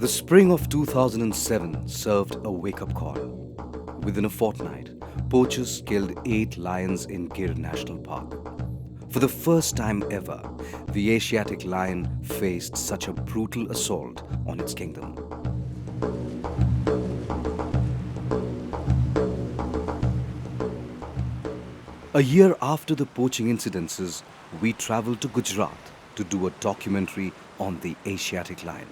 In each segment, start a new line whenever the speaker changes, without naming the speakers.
The spring of 2007 served a wake-up call. Within a fortnight, poachers killed 8 lions in Gir National Park. For the first time ever, the Asiatic lion faced such a brutal assault on its kingdom. A year after the poaching incidences, we traveled to Gujarat to do a documentary on the Asiatic lion.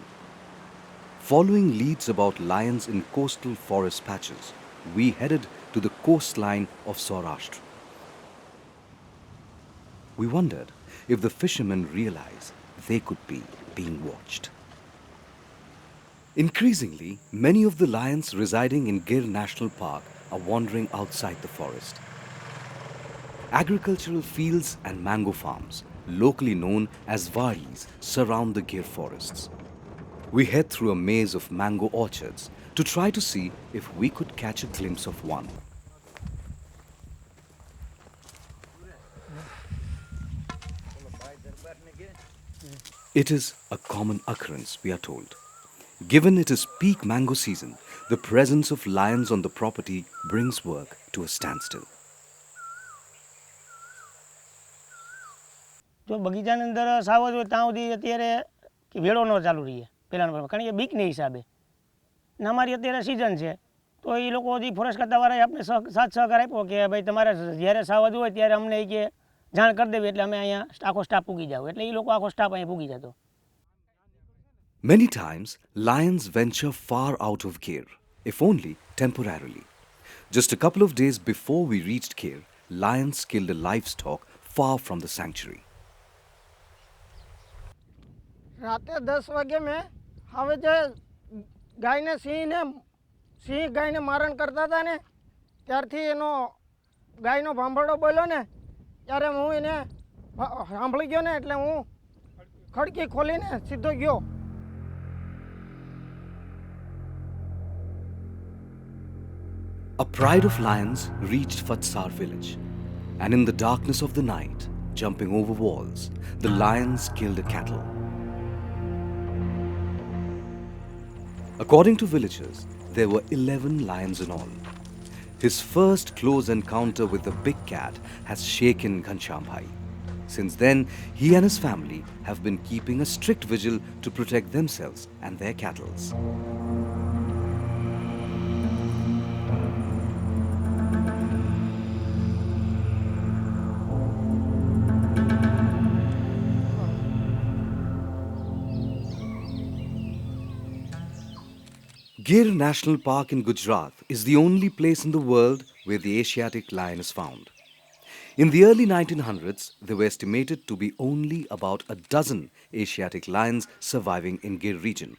Following leads about lions in coastal forest patches, we headed to the coastline of Saurashtra. We wondered if the fishermen realized they could be being watched. Increasingly, many of the lions residing in Gir National Park are wandering outside the forest. Agricultural fields and mango farms, locally known as varis, surround the Gir forests. We head through a maze of mango orchards to try to see if we could catch a glimpse of one. It is a common occurrence, we are told. Given it is peak mango season, the presence of lions on the property brings work to a standstill.
જો બગીચાની અંદર સાવજ હોય ત્યાં સુધી અત્યારે વેળો ન ચાલુ રહીએ પહેલાંનો પ્રમાણે કારણ કે બીકની હિસાબે ને અમારી અત્યારે સિઝન છે તો એ લોકો હજી ફોરેસ્ટ ખાતાવાળાએ આપણે સાથ સહકાર આપ્યો કે ભાઈ તમારે જ્યારે સાવજ હોય ત્યારે અમને કે જાણ કરી દેવી એટલે અમે અહીંયા આખો સ્ટાફ પૂગી જાવ એટલે એ લોકો આખો સ્ટાફ અહીંયા પૂગી જતો.
Many times, lions venture far out of Gir, if only temporarily. Just a couple of days before we reached Gir, lions killed a livestock far from the sanctuary.
રાતે 10 વાગે મેં હવે જે ગાયને સિંહ ગાયને મારણ કરતા હતા ને ત્યારથી એનો ગાયનો ભાંભરડો બોલ્યો ને ત્યારે હું એને સાંભળી ગયો ને એટલે હું ખડકી ખોલીને સીધો ગયો.
A pride of lions reached Fatsar village, and in the darkness of the night, jumping over walls, the lions killed a cattle. According to villagers, there were 11 lions in all. His first close encounter with the big cat has shaken Ghanshyam Bhai. Since then, he and his family have been keeping a strict vigil to protect themselves and their cattle. Gir National Park in Gujarat is the only place in the world where the Asiatic lion is found. In the early 1900s, there were estimated to be only about a dozen Asiatic lions surviving in Gir region.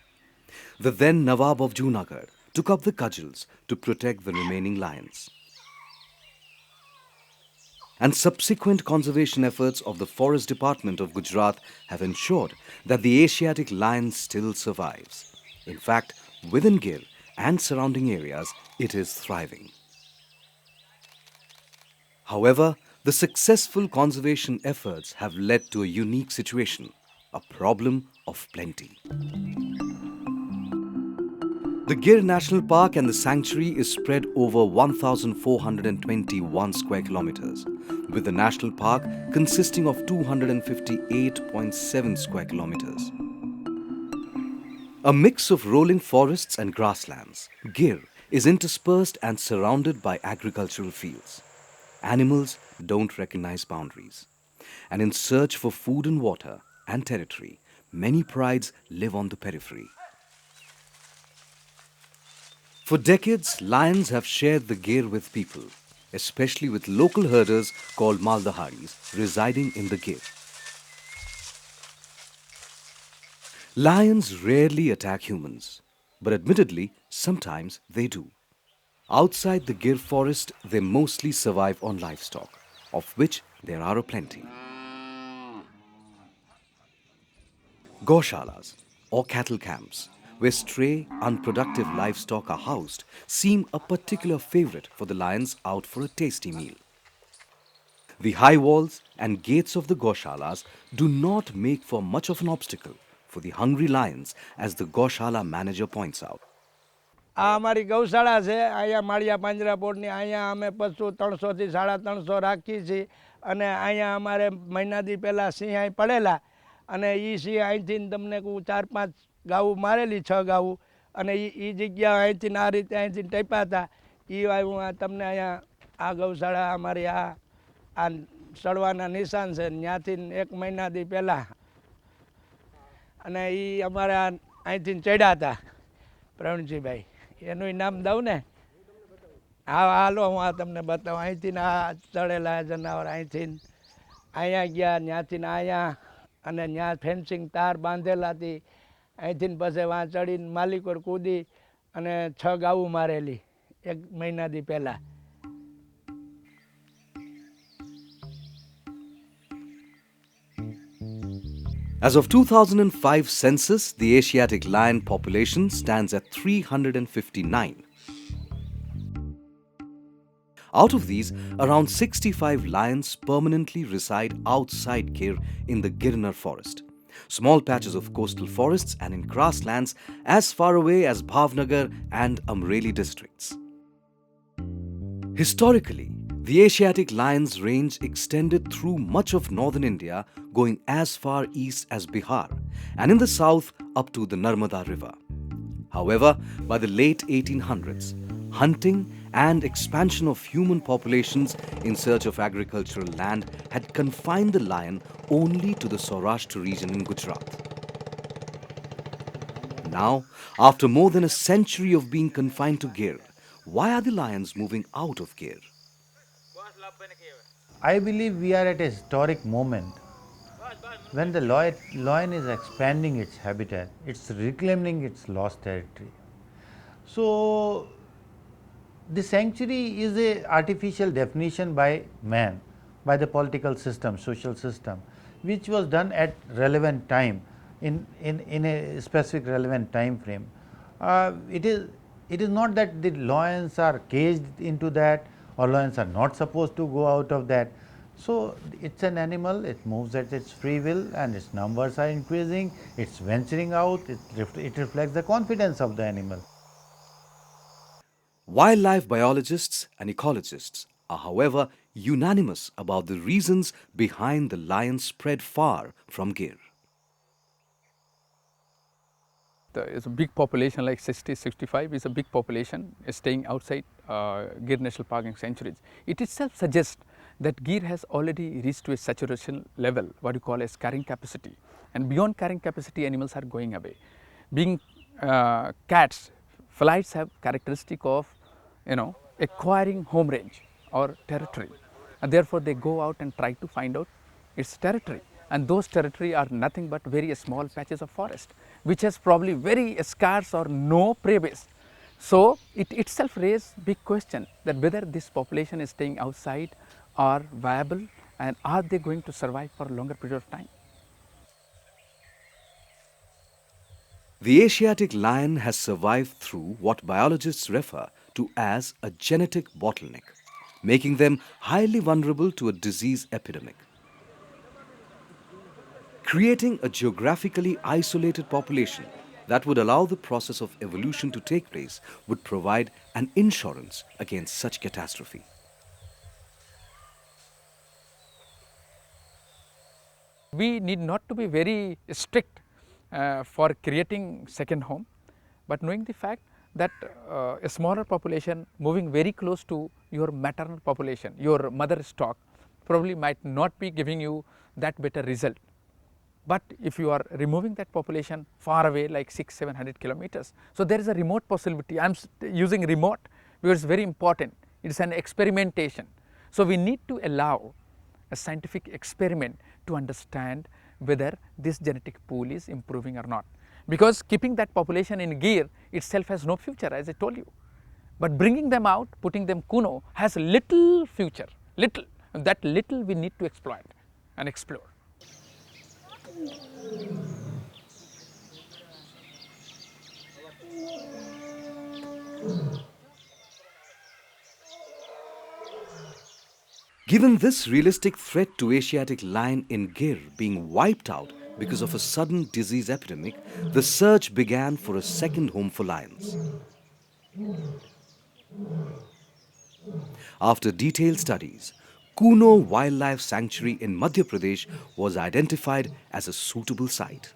The then Nawab of Junagadh took up the cudgels to protect the remaining lions. And subsequent conservation efforts of the Forest Department of Gujarat have ensured that the Asiatic lion still survives. In fact, within Gir and surrounding areas, it is thriving. However, the successful conservation efforts have led to a unique situation, a problem of plenty. The Gir National Park and the sanctuary is spread over 1,421 square kilometers, with the national park consisting of 258.7 square kilometers. A mix of rolling forests and grasslands, Gir is interspersed and surrounded by agricultural fields. Animals don't recognize boundaries. And in search for food and water and territory, many prides live on the periphery. For decades, lions have shared the Gir with people, especially with local herders called Maldaharis residing in the Gir. Lions rarely attack humans, but admittedly, sometimes they do. Outside the Gir forest, they mostly survive on livestock, of which there are a plenty. Gaushalas, or cattle camps, where stray, unproductive livestock are housed, seem a particular favorite for the lions out for a tasty meal. The high walls and gates of the Gaushalas do not make for much of an obstacle for the hungry lions, as the Goshala manager points out.
આ અમારી ગૌશાળા છે. અહીંયા માળિયા પાંજરા બોર્ડની અહીંયા અમે પશુ 300થી 350 રાખીએ છીએ અને અહીંયા અમારે મહિનાથી પહેલાં સિંહ અહીં પડેલા અને એ સિંહ અહીંથી તમને કહું 4-5 ગાવું મારેલી 6 ગાવું અને એ જગ્યા અહીંથી આ રીતે અહીંથી ટેપ્યા હતા. એ હું તમને અહીંયા આ ગૌશાળા અમારી આ સડવાના નિશાન છે ત્યાંથી 1 મહિનાથી પહેલાં અને એ અમારા અહીંથી ચડ્યા હતા પ્રવીણજીભાઈ. એનું નામ દઉં ને? હા હાલો હું આ તમને બતાવું. અહીંથી આ ચડેલા જનાવર અહીંથી અહીંયા ગયા ત્યાંથી અહીંયા અને ત્યાં ફેન્સિંગ તાર બાંધેલા હતી. અહીંથી પછી વાં ચડીને માલિકોર કૂદી અને 6 ગાવું મારેલી 1 મહિનાથી પહેલાં.
As of 2005 census, the Asiatic lion population stands at 359. Out of these, around 65 lions permanently reside outside Gir in the Girnar forest, small patches of coastal forests and in grasslands as far away as Bhavnagar and Amreli districts. Historically, the Asiatic lion's range extended through much of northern India, going as far east as Bihar, and in the south up to the Narmada River. However, by the late 1800s, hunting and expansion of human populations in search of agricultural land had confined the lion only to the Saurashtra region in Gujarat. Now, after more than a century of being confined to Gir, why are the lions moving out of Gir?
I believe we are at a historic moment when the lion is expanding its habitat, it's reclaiming its lost territory. So, the sanctuary is a artificial definition by man, by the political system, social system, which was done at relevant time in a specific relevant time frame. It is not that the lions are caged into that or lions are not supposed to go out of that. So, it's an animal, it moves at its free will and its numbers are increasing, it's venturing out, it reflects the confidence of the animal.
Wildlife biologists and ecologists are, however, unanimous about the reasons behind the lion's spread far from Gir.
It's a big population like 60-65 is a big population staying outside Gir National Park and sanctuaries. It itself suggests that Gir has already reached to a saturation level, what you call as carrying capacity, and beyond carrying capacity animals are going away. Being cats, flights have characteristic of acquiring home range or territory, and therefore they go out and try to find out its territory, and those territory are nothing but very small patches of forest which has probably very scarce or no prey base. So, it itself raises big question that whether this population is staying outside are viable and are they going to survive for a longer period of time.
The Asiatic lion has survived through what biologists refer to as a genetic bottleneck, making them highly vulnerable to a disease epidemic. Creating a geographically isolated population that would allow the process of evolution to take place would provide an insurance against such catastrophe.
We need not to be very strict for creating second home, but knowing the fact that a smaller population moving very close to your maternal population, your mother stock, probably might not be giving you that better result. But if you are removing that population far away like 600-700 kilometers, so there is a remote possibility. I am using remote because it's very important. It is an experimentation. So, we need to allow a scientific experiment to understand whether this genetic pool is improving or not. Because keeping that population in Gir itself has no future, as I told you. But bringing them out, putting them kuno has little future, little. And that little we need to exploit and explore.
Given this realistic threat to Asiatic lion in Gir being wiped out because of a sudden disease epidemic, the search began for a second home for lions. After detailed studies, Kuno Wildlife Sanctuary in Madhya Pradesh was identified as a suitable site.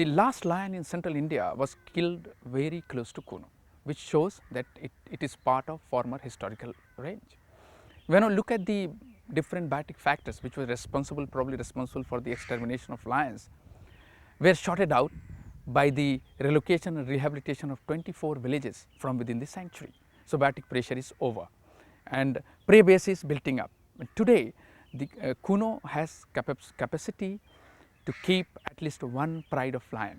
The last lion in central India was killed very close to Kuno, which shows that it is part of former historical range. When I look at the different biotic factors which were probably responsible for the extermination of lions, were sorted out by the relocation and rehabilitation of 24 villages from within the sanctuary. So biotic pressure is over and prey base is building up. And today, the Kuno has capacity to keep at least one pride of lion,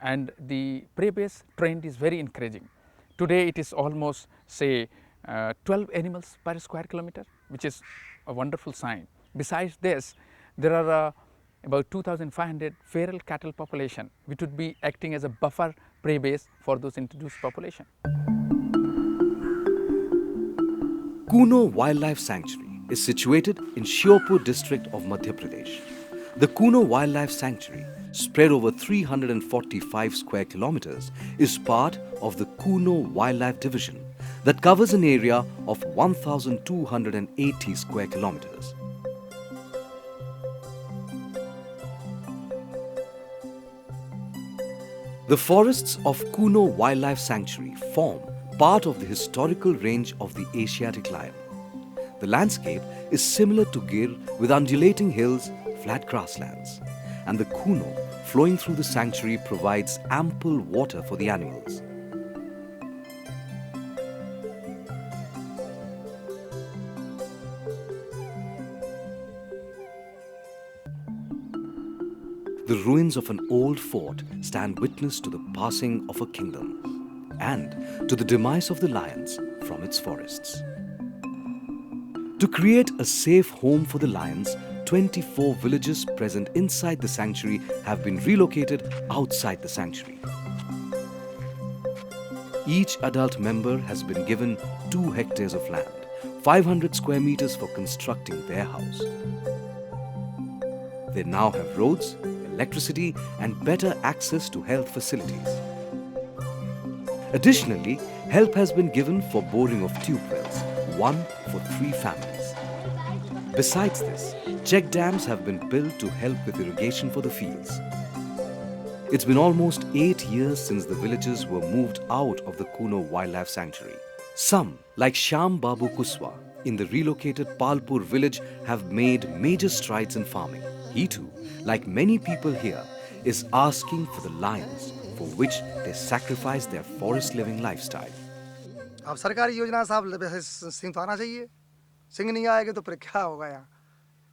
and the prey base trend is very encouraging. Today it is almost say 12 animals per square kilometer, which is a wonderful sign. Besides this, there are about 2,500 feral cattle population, which would be acting as a buffer prey base for those introduced population.
Kuno Wildlife Sanctuary is situated in Shiopur district of Madhya Pradesh. The Kuno Wildlife Sanctuary, spread over 345 square kilometers, is part of the Kuno Wildlife Division that covers an area of 1,280 square kilometers. The forests of Kuno Wildlife Sanctuary form part of the historical range of the Asiatic lion. The landscape is similar to Gir with undulating hills, flat grasslands, and the Kuno flowing through the sanctuary provides ample water for the animals. The ruins of an old fort stand witness to the passing of a kingdom and to the demise of the lions from its forests. To create a safe home for the lions, 24 villages present inside the sanctuary have been relocated outside the sanctuary. Each adult member has been given 2 hectares of land, 500 square meters for constructing their house. They now have roads, electricity, and better access to health facilities. Additionally, help has been given for boring of tube wells, 1 for 3 families. Besides this, check dams have been built to help with irrigation for the fields. It's been almost 8 years since the villagers were moved out of the Kuno Wildlife Sanctuary. Some, like Shyam Babu Kuswa, in the relocated Palpur village have made major strides in farming. He too, like many people here, is asking for the lions for which they sacrifice their forest-living lifestyle.
अब सरकारी योजना साहब सिंह तो आना चाहिए, सिंह नहीं आएगा तो फिर क्या होगा यहाँ?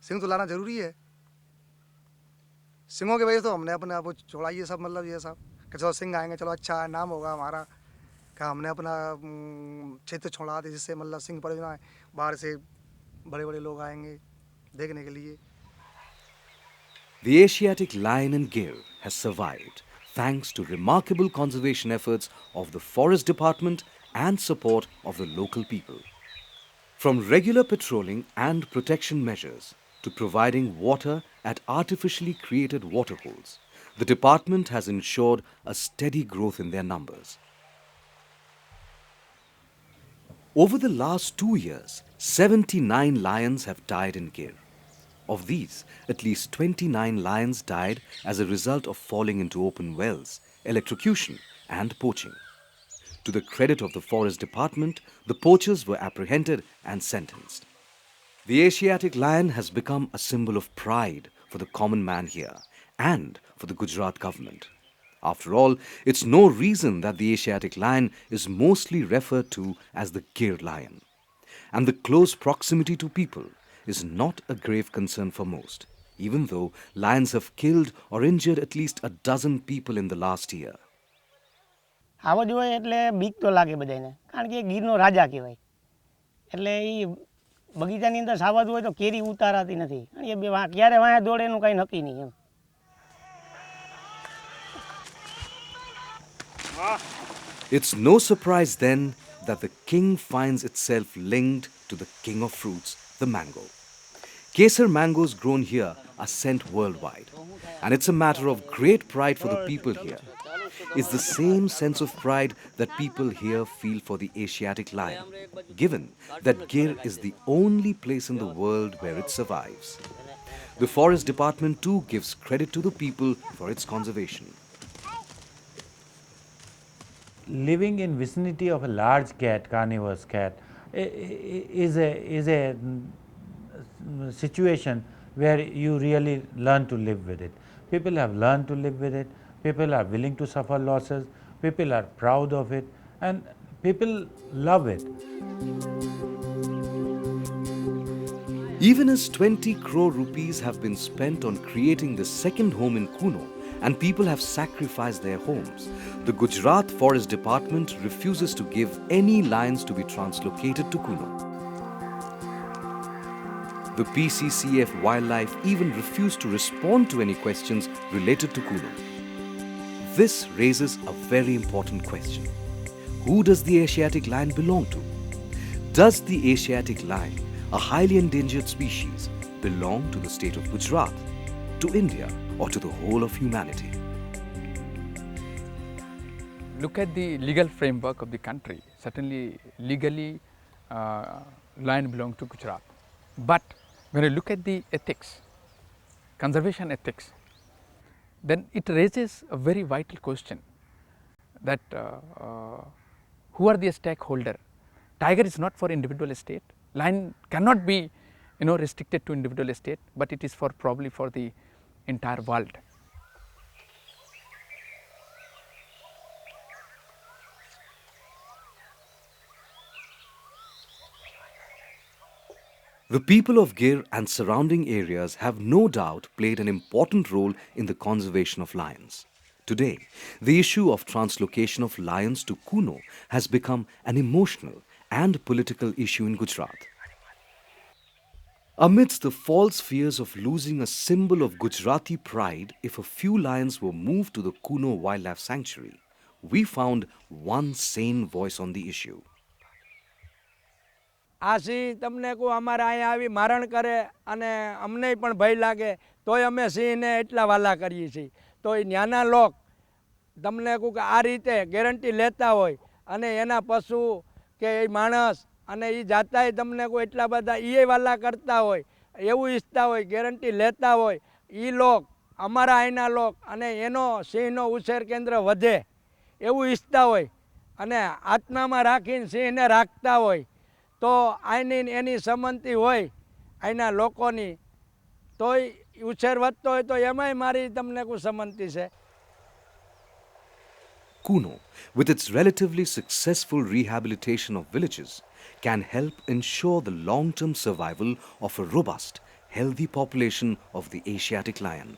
सिंह तो लाना जरूरी है। सिंहों की वजह से तो हमने अपने आप को छोड़ा ये सब मतलब ये सब कि चलो सिंह आएंगे चलो अच्छा है नाम होगा हमारा कि हमने अपना क्षेत्र छोड़ा दे जिससे मतलब सिंह परियोजना है बाहर से बड़े-बड़े लोग आएंगे देखने के लिए।
The Asiatic lion and Gir has survived thanks to remarkable conservation efforts of the Forest Department and support of the local people. From regular patrolling and protection measures to providing water at artificially created waterholes, the department has ensured a steady growth in their numbers. Over the last 2 years, 79 lions have died in Gir. Of these, at least 29 lions died as a result of falling into open wells, electrocution and poaching. To the credit of the Forest Department, the poachers were apprehended and sentenced. The Asiatic lion has become a symbol of pride for the common man here and for the Gujarat government. After all, it's no reason that the Asiatic lion is mostly referred to as the Gir lion. And the close proximity to people is not a grave concern for most, even though lions have killed or injured at least a dozen people in the last year.
આવો જ હોય એટલે બીક તો લાગે બધાને કારણ કે ગીરનો રાજા કહેવાય એટલે એ બગીચાની અંદર સાવજ હોય તો કેરી ઉતારાતી નથી કારણ કે ક્યારે વાયા દોડે એનું કાંઈ નક્કી નહીં એમ.
It's no surprise then that the king finds itself linked to the king of fruits, the mango. Kesar mangoes grown here are sent worldwide. And it's a matter of great pride for the people here. It's the same sense of pride that people here feel for the Asiatic lion, given that Gir is the only place in the world where it survives. The Forest Department too gives credit to the people for its conservation.
Living in vicinity of a large cat, carnivorous cat, is a situation where you really learn to live with it. People have learned to live with it, people are willing to suffer losses, people are proud of it, and people love it.
Even as 20 crore rupees have been spent on creating the second home in Kuno, and people have sacrificed their homes, the Gujarat Forest Department refuses to give any lions to be translocated to Kuno. The PCCF Wildlife even refused to respond to any questions related to Kuno. This raises a very important question. Who does the Asiatic lion belong to? Does the Asiatic lion, a highly endangered species, belong to the state of Gujarat, to India, or to the whole of humanity?
Look at the legal framework of the country. Certainly, legally, lion belong to Gujarat. But when you look at the ethics, conservation ethics, then it raises a very vital question that who are the stakeholder? Tiger is not for individual estate. Lion cannot be, restricted to individual estate, but it is probably for the entire world.
The people of Gir and surrounding areas have no doubt played an important role in the conservation of lions. Today, the issue of translocation of lions to Kuno has become an emotional and political issue in Gujarat. Amidst the false fears of losing a symbol of Gujarati pride if a few lions were moved to the Kuno Wildlife Sanctuary, we found one sane voice on the issue.
આ સિંહ તમને કહું અમારા અહીંયા આવી મારણ કરે અને અમને પણ ભય લાગે તોય અમે સિંહને એટલા વાલા કરીએ છીએ. તો એ નાના લોક તમને કહું કે આ રીતે ગેરંટી લેતા હોય અને એના પશુ કે એ માણસ અને એ જાતાય તમને કહું એટલા બધા એ વાલા કરતા હોય, એવું ઈચ્છતા હોય, ગેરંટી લેતા હોય, એ લોક અમારા અહીંના લોક અને એનો સિંહનો ઉછેર કેન્દ્ર વધે એવું ઈચ્છતા હોય અને આત્મામાં રાખીને સિંહને રાખતા હોય. તો આની એની સંમતિ હોય અહીંના લોકોની તોય ઉછેર વધતો હોય તો એમાંય મારી તમને કોઈ સંમતિ છે.
Kuno, with its relatively successful rehabilitation of villages, can help ensure the long-term survival of a robust, healthy population of the Asiatic lion.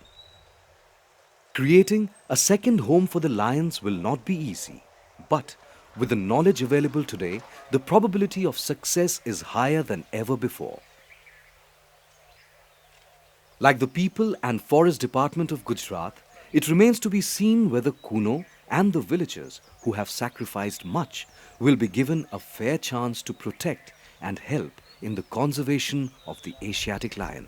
Creating a second home for the lions will not be easy, but with the knowledge available today, the probability of success is higher than ever before. Like the people and Forest Department of Gujarat, it remains to be seen whether Kuno and the villagers who have sacrificed much will be given a fair chance to protect and help in the conservation of the Asiatic lion.